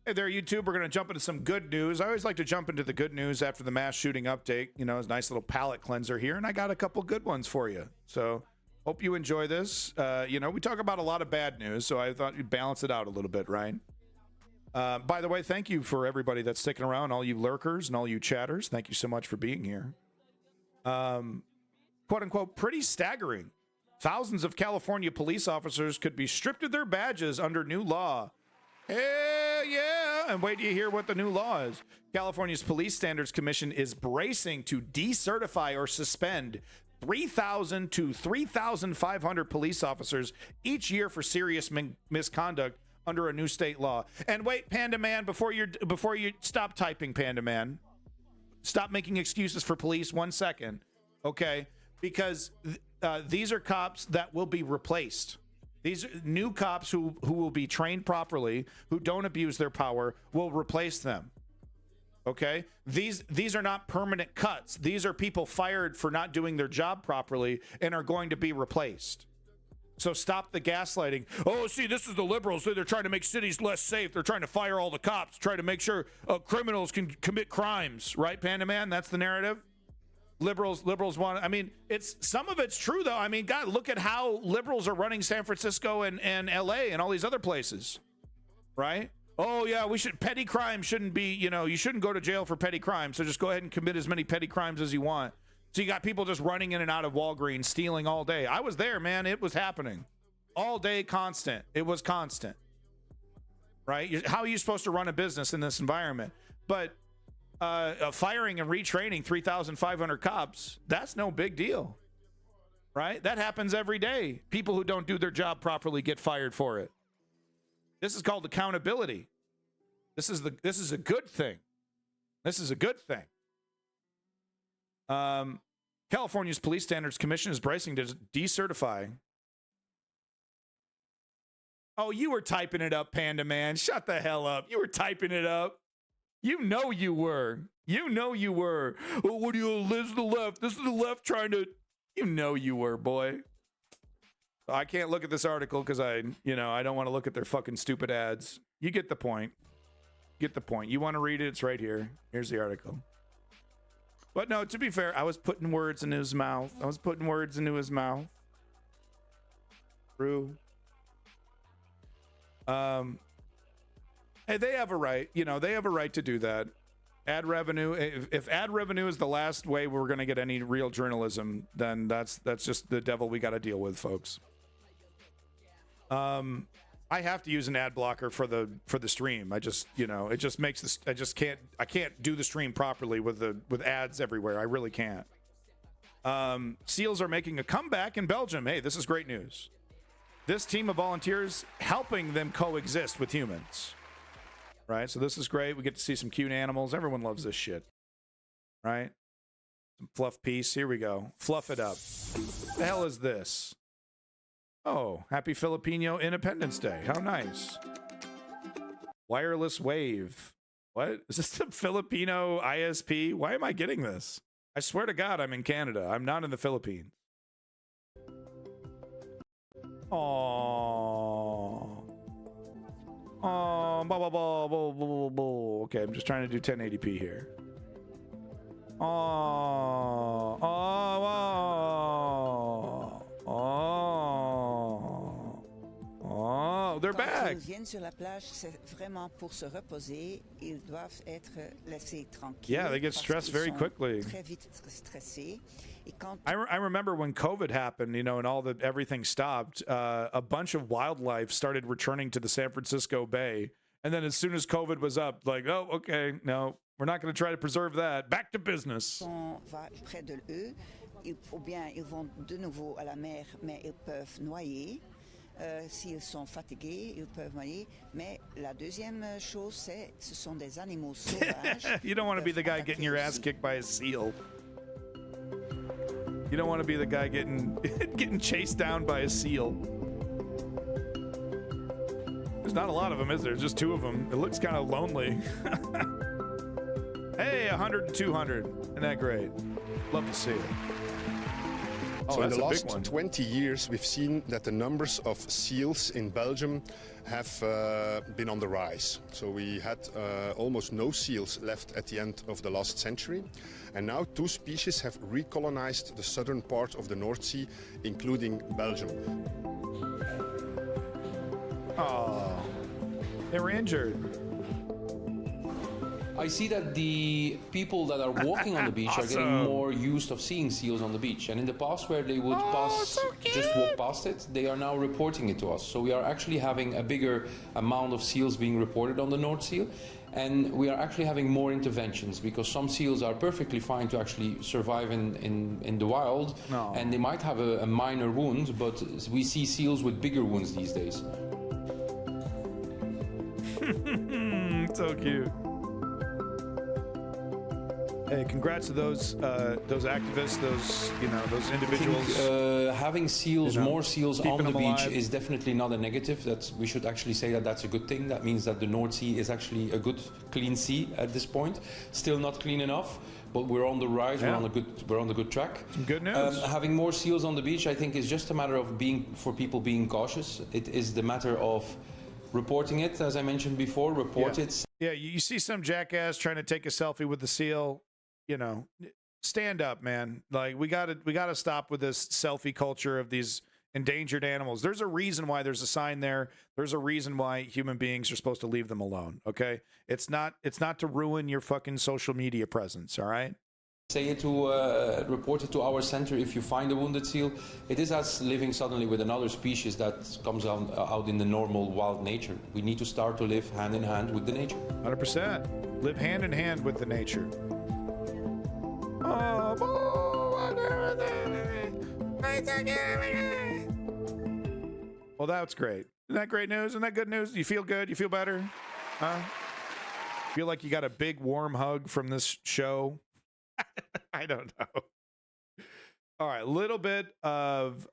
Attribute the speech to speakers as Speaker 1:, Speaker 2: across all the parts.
Speaker 1: Hey there, YouTube. We're going to jump into some good news. I always like to jump into the good news after the mass shooting update. You know, it's a nice little palate cleanser here, and I got a couple good ones for you. So hope you enjoy this. You know, we talk about a lot of bad news, so I thought you'd balance it out a little bit, right? By the way, thank you for everybody that's sticking around, all you lurkers and all you chatters. Thank you so much for being here. Quote unquote, pretty staggering. Thousands of California police officers could be stripped of their badges under new law. Hell yeah! And wait till you hear what the new law is. California's Police Standards Commission is bracing to decertify or suspend 3,000 to 3,500 police officers each year for serious misconduct under a new state law. And wait, Panda Man, before you stop typing, Panda Man, stop making excuses for police 1 second, okay? Because these are cops that will be replaced. These new cops who will be trained properly, who don't abuse their power, will replace them. Okay? These are not permanent cuts. These are people fired for not doing their job properly and are going to be replaced. So stop the gaslighting. Oh, see, this is the liberals. They're trying to make cities less safe. They're trying to fire all the cops, try to make sure criminals can commit crimes. Right, Panda Man? That's the narrative? Liberals want, I mean, some of it's true though. I mean, God, look at how liberals are running San Francisco and LA and all these other places, right? Oh yeah, petty crime shouldn't be, you shouldn't go to jail for petty crime. So just go ahead and commit as many petty crimes as you want. So you got people just running in and out of Walgreens, stealing all day. I was there, man. It was happening all day, constant. It was constant, right? How are you supposed to run a business in this environment? But firing and retraining 3,500 cops, that's no big deal, right? That happens every day. People who don't do their job properly get fired for it. This is called accountability. This is a good thing. This is a good thing. California's Police Standards Commission is bracing to decertify. Oh, you were typing it up, Panda Man. Shut the hell up. You were typing it up. You know you were. You know you were. Oh, what do you, this is the left. This is the left trying to, you know you were, boy. I can't look at this article because I don't want to look at their fucking stupid ads. You get the point. Get the point. You want to read it? It's right here. Here's the article. But no, to be fair, I was putting words into his mouth. True. Hey, they have a right. They have a right to do that. Ad revenue. If ad revenue is the last way we're going to get any real journalism, then that's just the devil we got to deal with, folks. I have to use an ad blocker for the stream. I just, it just makes this. I can't do the stream properly with ads everywhere. I really can't. SEALs are making a comeback in Belgium. Hey, this is great news. This team of volunteers helping them coexist with humans. Right, so this is great. We get to see some cute animals. Everyone loves this shit. Right? Some fluff piece. Here we go. Fluff it up. The hell is this? Oh, happy Filipino Independence Day. How nice. Wireless Wave. What? Is this the Filipino ISP? Why am I getting this? I swear to God, I'm in Canada. I'm not in the Philippines. Aww. Okay, I'm just trying to do 1080p here. They're back. Yeah, they get stressed very quickly. I remember when COVID happened, and everything stopped. A bunch of wildlife started returning to the San Francisco Bay, and then as soon as COVID was up, like, oh, okay, no, we're not going to try to preserve that. Back to business.
Speaker 2: S'ils sont fatigués, ils peuvent noyer. Mais la deuxième chose, ce sont des animaux sauvages.
Speaker 1: You don't want to be the guy getting your ass kicked by a seal. You don't want to be the guy getting chased down by a seal. There's not a lot of them, is there? Just 2 of them. It looks kind of lonely. Hey, 100 and 200. Isn't that great? Love to see it. Oh,
Speaker 3: So in
Speaker 1: that's
Speaker 3: the
Speaker 1: a big
Speaker 3: last
Speaker 1: one.
Speaker 3: 20 years, we've seen that the numbers of seals in Belgium have been on the rise. So we had almost no seals left at the end of the last century. And now 2 species have recolonized the southern part of the North Sea, including Belgium.
Speaker 1: Oh, they were injured.
Speaker 4: I see that the people that are walking on the beach are getting
Speaker 1: Awesome.
Speaker 4: more used of seeing seals on the beach. And in the past, where they would just walk past it, they are now reporting it to us. So we are actually having a bigger amount of seals being reported on the North Seal. And we are actually having more interventions because some seals are perfectly fine to actually survive in the wild.
Speaker 1: No.
Speaker 4: And they might have a minor wound, but we see seals with bigger wounds these days.
Speaker 1: So cute. Hey, congrats to those activists, those individuals.
Speaker 4: Having seals,
Speaker 1: You know,
Speaker 4: more seals
Speaker 1: keeping
Speaker 4: on the
Speaker 1: them
Speaker 4: beach
Speaker 1: alive.
Speaker 4: is definitely not a negative. We should actually say that that's a good thing. That means that the North Sea is actually a good, clean sea at this point. Still not clean enough, but we're on the rise.
Speaker 1: Yeah.
Speaker 4: We're on the good track.
Speaker 1: Some good news.
Speaker 4: Having more seals on the beach, I think, is just a matter of people being cautious. It is the matter of reporting it, as I mentioned before. Report
Speaker 1: Yeah.
Speaker 4: it.
Speaker 1: Yeah, you see some jackass trying to take a selfie with the seal. Stand up, man. Like we gotta stop with this selfie culture of these endangered animals. There's a reason why there's a sign there. There's a reason why human beings are supposed to leave them alone. Okay, it's not to ruin your fucking social media presence. All right.
Speaker 4: Say it to report it to our center if you find a wounded seal. It is as living suddenly with another species that comes out in the normal wild nature. We need to start to live hand in hand with the nature.
Speaker 1: 100%. Live hand in hand with the nature. Well, that's great. Isn't that great news? Isn't that good news? You feel good? You feel better? Huh? Feel like you got a big warm hug from this show? I don't know. All right, little bit of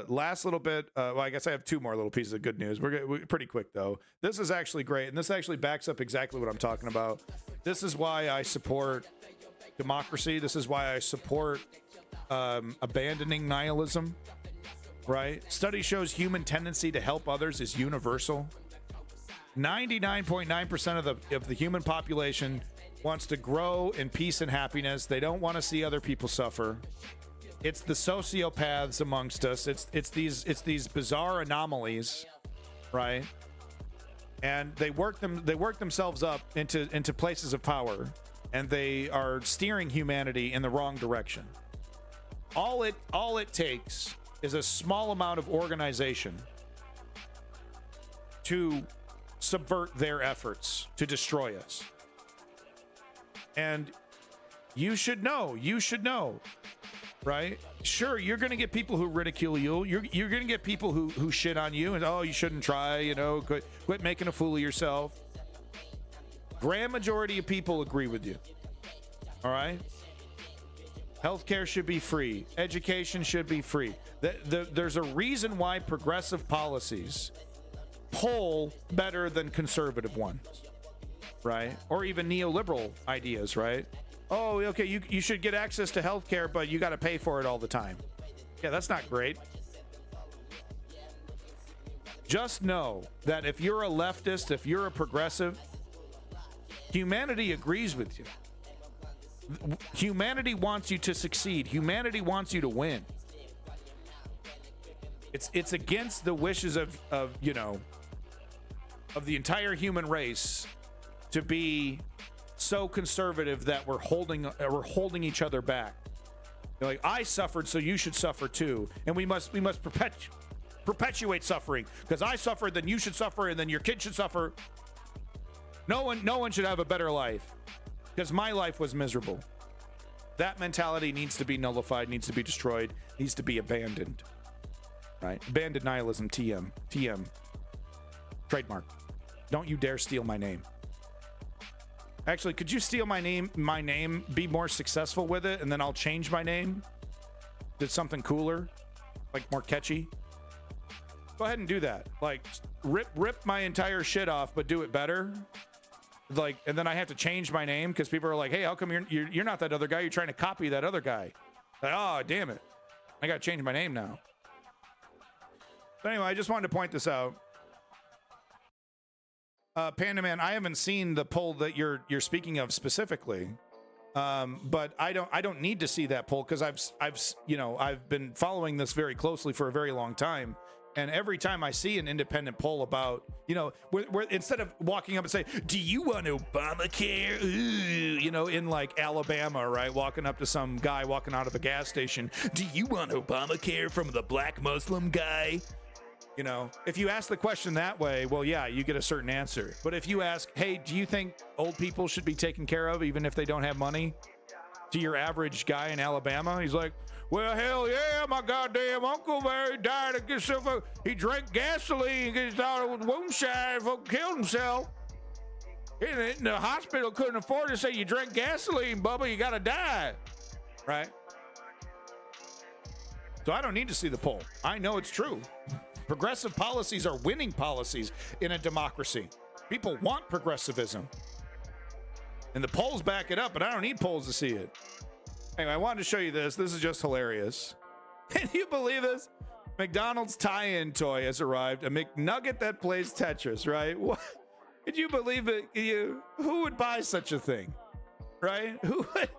Speaker 1: last little bit. Well, I guess I have 2 more little pieces of good news. We're pretty quick though. This is actually great, and this actually backs up exactly what I'm talking about. This is why I support democracy. This is why I support abandoning nihilism. Right? Study shows human tendency to help others is universal. 99.9% of the human population wants to grow in peace and happiness. They don't want to see other people suffer. It's the sociopaths amongst us. It's these bizarre anomalies, right? And they work themselves up into places of power, and they are steering humanity in the wrong direction. All it takes is a small amount of organization to subvert their efforts to destroy us. And you should know, right? Sure, you're going to get people who ridicule you. You're going to get people who shit on you and, oh, you shouldn't try, quit making a fool of yourself. Grand majority of people agree with you. All right? Healthcare should be free. Education should be free. There's a reason why progressive policies poll better than conservative ones, right? Or even neoliberal ideas, right? Oh, okay, you should get access to healthcare, but you got to pay for it all the time. Yeah, that's not great. Just know that if you're a leftist, if you're a progressive, humanity agrees with you. Humanity wants you to succeed. Humanity wants you to win. It's against the wishes of the entire human race to be so conservative that we're holding each other back. You're like, I suffered, so you should suffer too, and we must perpetuate suffering because I suffered, then you should suffer, and then your kid should suffer. No one should have a better life because my life was miserable. That mentality needs to be nullified, needs to be destroyed, needs to be abandoned. Right? Abandoned nihilism. TM. Trademark. Don't you dare steal my name. Actually, could you steal my name, be more successful with it, and then I'll change my name to something cooler, like more catchy? Go ahead and do that. Like, rip my entire shit off, but do it better. Like, and then I have to change my name because people are like, hey, how come you're not that other guy? You're trying to copy that other guy. Like, oh, damn it. I got to change my name now. But anyway, I just wanted to point this out. Panda Man, I haven't seen the poll that you're speaking of specifically, but I don't need to see that poll because I've been following this very closely for a very long time, and every time I see an independent poll about where instead of walking up and say, "Do you want Obamacare?" Ooh, in like Alabama, right? Walking up to some guy walking out of a gas station, "Do you want Obamacare from the black Muslim guy?" If you ask the question that way, well, yeah, you get a certain answer. But if you ask, hey, do you think old people should be taken care of even if they don't have money? To your average guy in Alabama, he's like, well, hell yeah, my goddamn uncle there, he died of himself. He drank gasoline because he thought it was moonshine, killed himself. And the hospital couldn't afford to say, you drank gasoline, Bubba, you got to die. Right? So I don't need to see the poll. I know it's true. Progressive policies are winning policies in a democracy. People want progressivism. And the polls back it up, but I don't need polls to see it. Anyway, I wanted to show you this. This is just hilarious. Can you believe this? McDonald's tie-in toy has arrived. A McNugget that plays Tetris, right? What? Could you believe it? Who would buy such a thing? Right? Who would?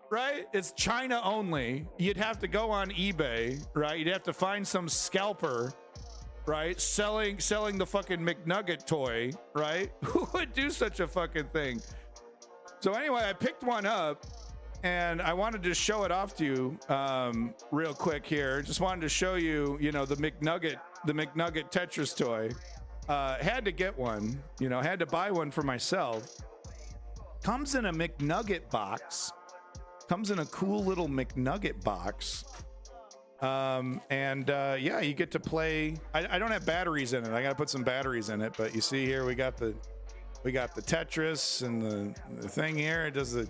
Speaker 1: Right? It's China only. You'd have to go on eBay, right? You'd have to find some scalper, right? Selling the fucking McNugget toy, right? Who would do such a fucking thing? So anyway, I picked one up and I wanted to show it off to you real quick here. Just wanted to show you, the McNugget Tetris toy. Had to get one, had to buy one for myself. Comes in a McNugget box. Comes in a cool little McNugget box. Yeah, you get to play. I don't have batteries in it. I got to put some batteries in it, but you see here we got the Tetris and the thing here. It does the.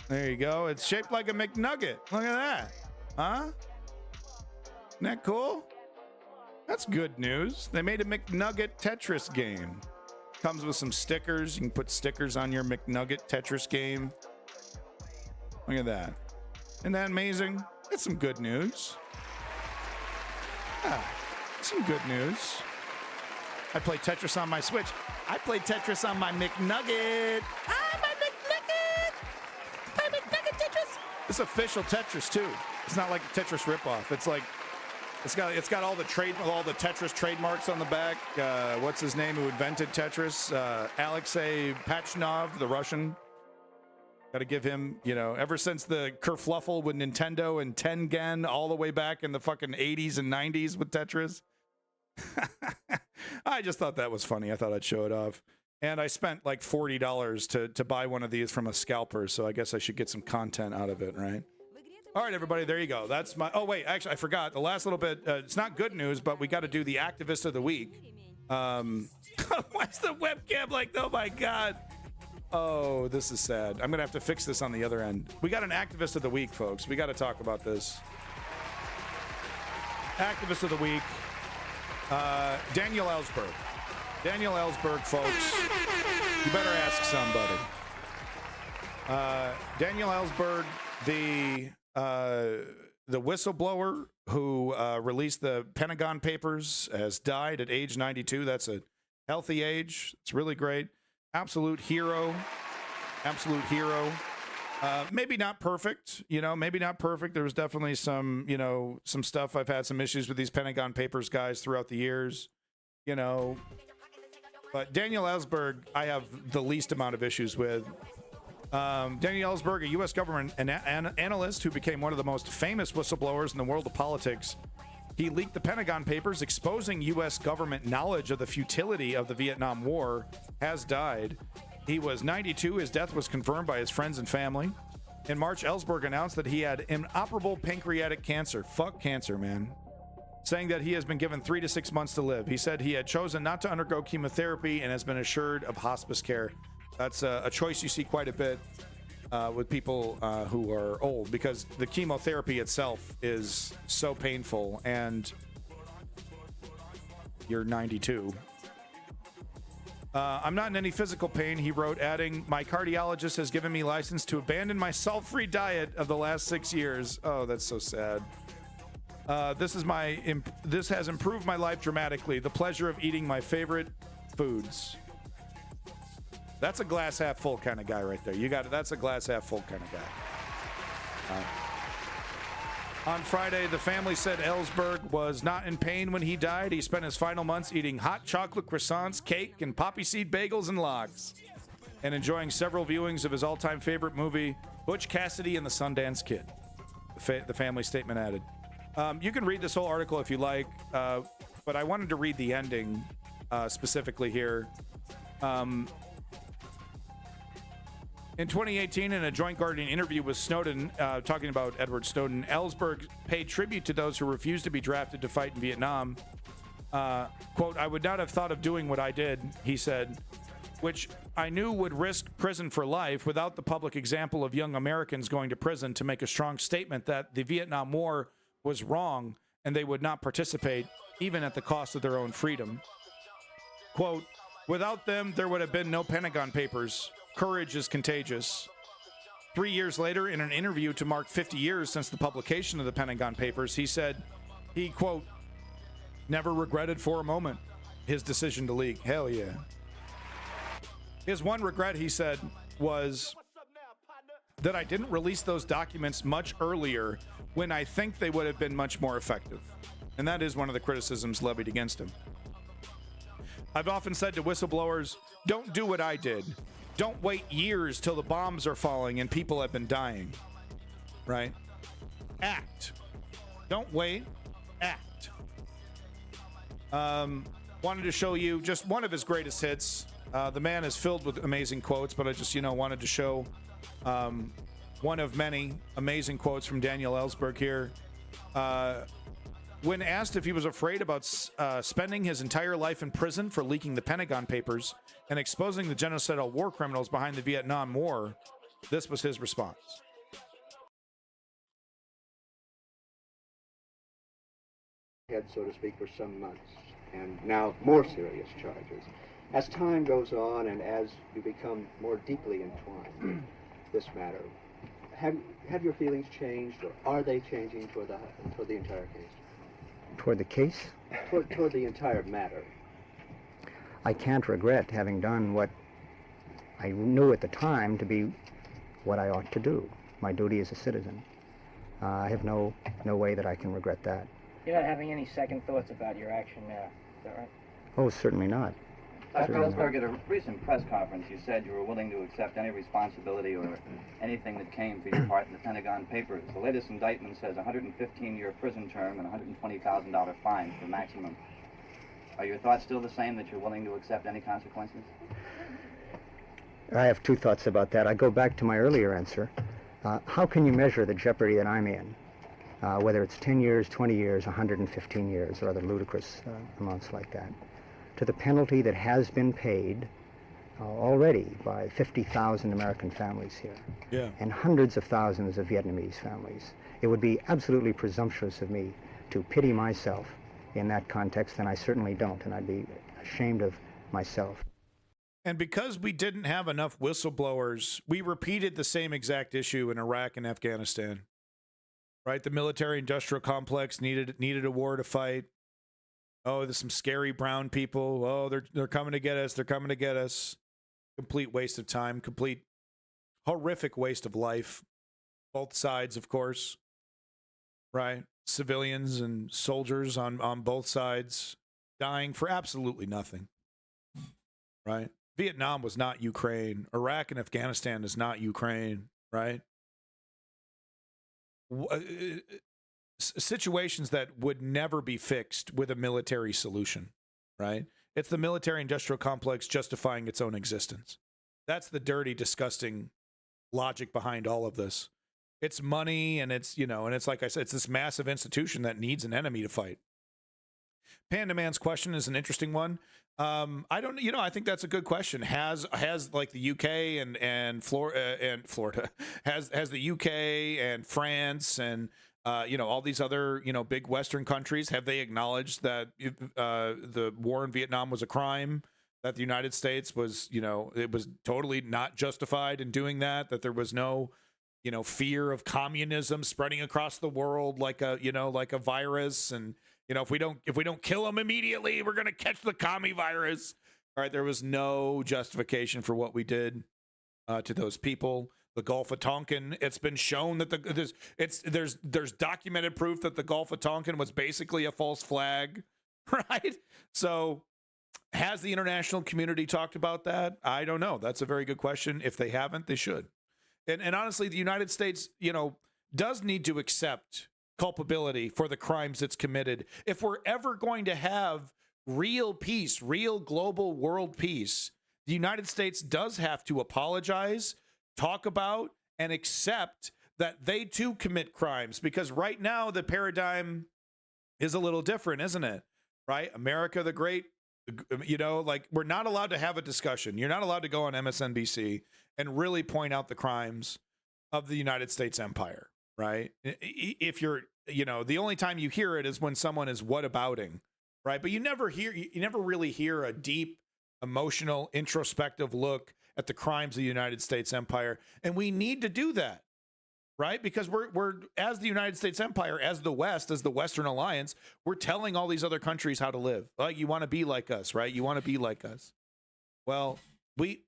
Speaker 1: There you go. It's shaped like a McNugget. Look at that. Huh? Isn't that cool? That's good news. They made a McNugget Tetris game. Comes with some stickers. You can put stickers on your McNugget Tetris game. Look at that. Isn't that amazing? That's some good news. Yeah, some good news. I play Tetris on my Switch. I play Tetris on my McNugget. Ah, my McNugget! My McNugget Tetris! It's official Tetris, too. It's not like a Tetris ripoff. It's like, it's got all the Tetris trademarks on the back. What's his name who invented Tetris? Alexei Pachinov, the Russian. Got to give him, ever since the kerfluffle with Nintendo and Tengen all the way back in the fucking 80s and 90s with Tetris. I just thought that was funny. I thought I'd show it off. And I spent like $40 to buy one of these from a scalper, so I guess I should get some content out of it, right? All right, everybody, there you go. That's my... Oh, wait, actually, I forgot. The last little bit, it's not good news, but we got to do the Activist of the Week. Why's the webcam like, oh, my God. Oh, this is sad. I'm going to have to fix this on the other end. We got an Activist of the Week, folks. We got to talk about this. Activist of the Week, Daniel Ellsberg. Daniel Ellsberg, folks. You better ask somebody. Daniel Ellsberg, the whistleblower who released the Pentagon Papers, has died at age 92. That's a healthy age. It's really great. Absolute hero. Absolute hero. Maybe not perfect, maybe not perfect. There was definitely some, some stuff. I've had some issues with these Pentagon Papers guys throughout the years, but Daniel Ellsberg, I have the least amount of issues with. Daniel Ellsberg, a U.S. government analyst who became one of the most famous whistleblowers in the world of politics. He leaked the Pentagon Papers exposing U.S. government knowledge of the futility of the Vietnam War, has died. He was 92. His death was confirmed by his friends and family. In March, Ellsberg announced that he had inoperable pancreatic cancer. Fuck cancer, man. Saying that he has been given 3 to 6 months to live. He said he had chosen not to undergo chemotherapy and has been assured of hospice care. That's a choice you see quite a bit with people who are old, because the chemotherapy itself is so painful, and you're 92. I'm not in any physical pain, he wrote, adding, my cardiologist has given me license to abandon my salt-free diet of the last 6 years. Oh, that's so sad. This has improved my life dramatically. The pleasure of eating my favorite foods. That's a glass half full kind of guy right there. You got it. That's a glass half full kind of guy. On Friday, the family said Ellsberg was not in pain when he died. He spent his final months eating hot chocolate croissants, cake, and poppy seed bagels and logs, and enjoying several viewings of his all-time favorite movie, Butch Cassidy and the Sundance Kid. The family statement added. You can read this whole article if you like, but I wanted to read the ending specifically here. In 2018, in a joint Guardian interview with Snowden, talking about Edward Snowden, Ellsberg paid tribute to those who refused to be drafted to fight in Vietnam. Quote, I would not have thought of doing what I did, he said, which I knew would risk prison for life without the public example of young Americans going to prison to make a strong statement that the Vietnam War was wrong and they would not participate, even at the cost of their own freedom. Quote, without them, there would have been no Pentagon Papers. Courage is contagious. 3 years later, in an interview to mark 50 years since the publication of the Pentagon Papers, he said he, quote, never regretted for a moment his decision to leak. Hell yeah. His one regret, he said, was that I didn't release those documents much earlier when I think they would have been much more effective. And that is one of the criticisms levied against him. I've often said to whistleblowers, don't do what I did. Don't wait years till the bombs are falling and people have been dying. Right? Act. Don't wait. Act. Wanted to show you just one of his greatest hits. The man is filled with amazing quotes, but I just, wanted to show one of many amazing quotes from Daniel Ellsberg here. When asked if he was afraid about spending his entire life in prison for leaking the Pentagon Papers and exposing the genocidal war criminals behind the Vietnam War, this was his response.
Speaker 5: Head, so to speak, for some months, and now more serious charges. As time goes on and as you become more deeply entwined in this matter, have your feelings changed, or are they changing toward the entire case?
Speaker 6: Toward the case?
Speaker 5: Toward the entire matter.
Speaker 6: I can't regret having done what I knew at the time to be what I ought to do, my duty as a citizen. I have no way that I can regret that.
Speaker 7: You're not having any second thoughts about your action now, is that right?
Speaker 6: Oh, certainly not.
Speaker 8: Dr. Ellsberg, at a recent press conference, you said you were willing to accept any responsibility or anything that came for your part in the Pentagon Papers. The latest indictment says a 115-year prison term and a $120,000 fine for maximum. Are your thoughts still the same, that you're willing to accept any consequences?
Speaker 6: I have two thoughts about that. I go back to my earlier answer. How can you measure the jeopardy that I'm in? Whether it's 10 years, 20 years, 115 years, or other ludicrous amounts like that. To the penalty that has been paid already by 50,000 American families here, and hundreds of thousands of Vietnamese families. It would be absolutely presumptuous of me to pity myself in that context, and I certainly don't, and I'd be ashamed of myself.
Speaker 1: And because we didn't have enough whistleblowers, we repeated the same exact issue in Iraq and Afghanistan. Right? The military-industrial complex needed a war to fight. Oh, there's some scary brown people. Oh, they're coming to get us. They're coming to get us. Complete waste of time. Complete horrific waste of life. Both sides, of course. Right? Civilians and soldiers on both sides dying for absolutely nothing. Right? Vietnam was not Ukraine. Iraq and Afghanistan is not Ukraine. Right? Situations that would never be fixed with a military solution, right? It's the military-industrial complex justifying its own existence. That's the dirty, disgusting logic behind all of this. It's money, and it's, and it's like I said, it's this massive institution that needs an enemy to fight. Panda Man's question is an interesting one. I think that's a good question. Has like the UK and Florida has the UK and France and all these other big Western countries, have they acknowledged that the war in Vietnam was a crime? that the United States was, it was totally not justified in doing that, that there was no, fear of communism spreading across the world like a virus. And, if we don't kill them immediately, we're going to catch the commie virus. All right. There was no justification for what we did to those people. The Gulf of Tonkin, it's been shown that there's documented proof that the Gulf of Tonkin was basically a false flag, right? So has the international community talked about that? I don't know. That's a very good question. If they haven't, they should. And honestly, the United States, does need to accept culpability for the crimes it's committed. If we're ever going to have real peace, real global world peace, the United States does have to apologize, talk about, and accept that they too commit crimes, because right now the paradigm is a little different, isn't it? Right? America the Great, we're not allowed to have a discussion. You're not allowed to go on MSNBC and really point out the crimes of the United States empire, right? If you're, the only time you hear it is when someone is whatabouting, right? But you never really hear a deep, emotional, introspective look at the crimes of the United States empire. And we need to do that, right? Because we're as the United States empire, as the West, as the Western Alliance, we're telling all these other countries how to live. Like, you want to be like us, right? You want to be like us. Well,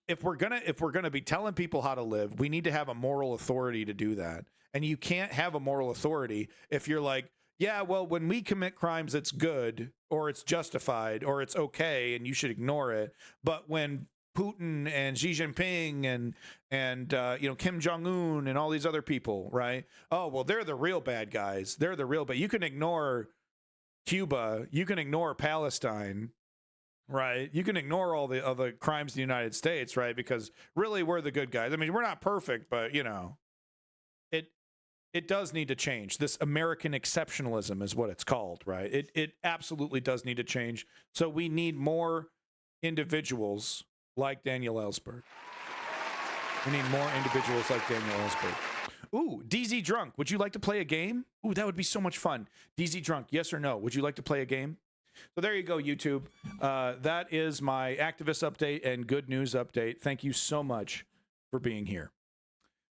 Speaker 1: if we're gonna be telling people how to live, we need to have a moral authority to do that. And you can't have a moral authority if you're like, yeah, well, when we commit crimes, it's good, or it's justified, or it's okay, and you should ignore it. But when Putin and Xi Jinping and Kim Jong-un and all these other people, right? Oh, well, they're the real bad guys. They're the real bad. You can ignore Cuba. You can ignore Palestine, right? You can ignore all the other crimes in the United States, right? Because really, we're the good guys. I mean, we're not perfect, but, it does need to change. This American exceptionalism is what it's called, right? It absolutely does need to change. So we need more individuals like Daniel Ellsberg. We need more individuals like Daniel Ellsberg. Ooh, DZ Drunk, would you like to play a game? Ooh, that would be so much fun. DZ Drunk, yes or no? Would you like to play a game? So there you go, YouTube. That is my activist update and good news update. Thank you so much for being here.